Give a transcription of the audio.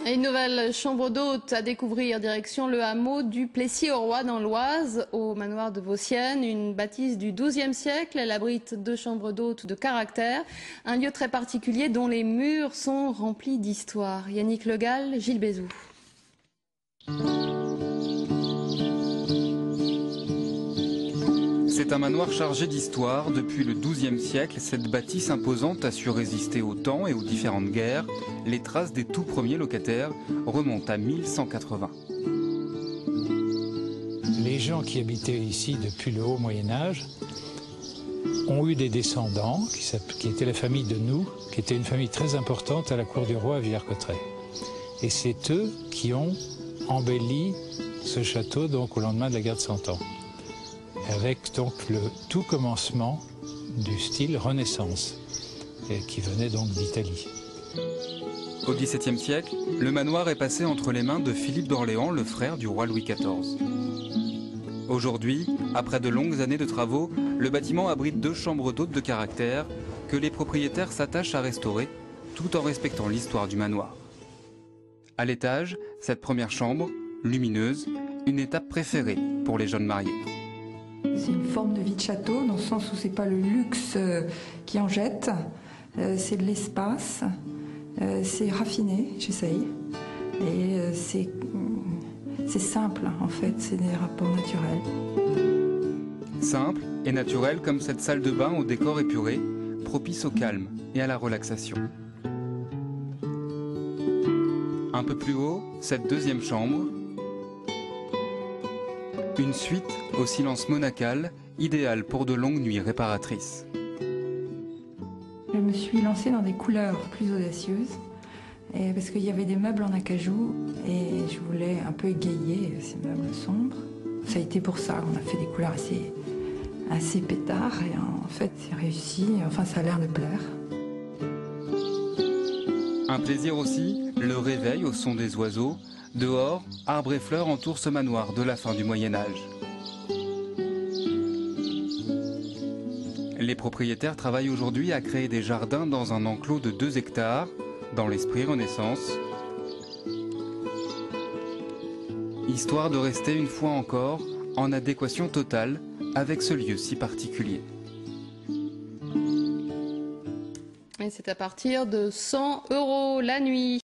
Et une nouvelle chambre d'hôte à découvrir direction le hameau du Plessis-aux-Rois dans l'Oise, au manoir de Vauciennes. Une bâtisse du XIIe siècle, elle abrite 2 chambres d'hôtes de caractère. Un lieu très particulier dont les murs sont remplis d'histoire. Yannick Le Gall, Gilles Bézou. C'est un manoir chargé d'histoire. Depuis le XIIe siècle, cette bâtisse imposante a su résister au temps et aux différentes guerres. Les traces des tout premiers locataires remontent à 1180. Les gens qui habitaient ici depuis le haut Moyen-Âge ont eu des descendants, qui étaient la famille de Nou, qui était une famille très importante à la cour du roi à Villers-Cotterêts. Et c'est eux qui ont embelli ce château donc, au lendemain de la guerre de Cent Ans, avec donc le tout commencement du style Renaissance, qui venait donc d'Italie. Au XVIIe siècle, le manoir est passé entre les mains de Philippe d'Orléans, le frère du roi Louis XIV. Aujourd'hui, après de longues années de travaux, le bâtiment abrite 2 chambres d'hôtes de caractère que les propriétaires s'attachent à restaurer, tout en respectant l'histoire du manoir. À l'étage, cette première chambre, lumineuse, une étape préférée pour les jeunes mariés. C'est une forme de vie de château, dans le sens où c'est pas le luxe qui en jette, c'est de l'espace, c'est raffiné, j'essaye, et c'est simple en fait, c'est des rapports naturels. Simple et naturel comme cette salle de bain au décor épuré, propice au calme et à la relaxation. Un peu plus haut, cette deuxième chambre. Une suite au silence monacal, idéale pour de longues nuits réparatrices. Je me suis lancée dans des couleurs plus audacieuses, parce qu'il y avait des meubles en acajou, et je voulais un peu égayer ces meubles sombres. Ça a été pour ça qu'on a fait des couleurs assez pétards, et en fait c'est réussi, enfin ça a l'air de plaire. Un plaisir aussi, le réveil au son des oiseaux. Dehors, arbres et fleurs entourent ce manoir de la fin du Moyen-Âge. Les propriétaires travaillent aujourd'hui à créer des jardins dans un enclos de 2 hectares, dans l'esprit Renaissance, histoire de rester une fois encore en adéquation totale avec ce lieu si particulier. Et c'est à partir de 100 € la nuit.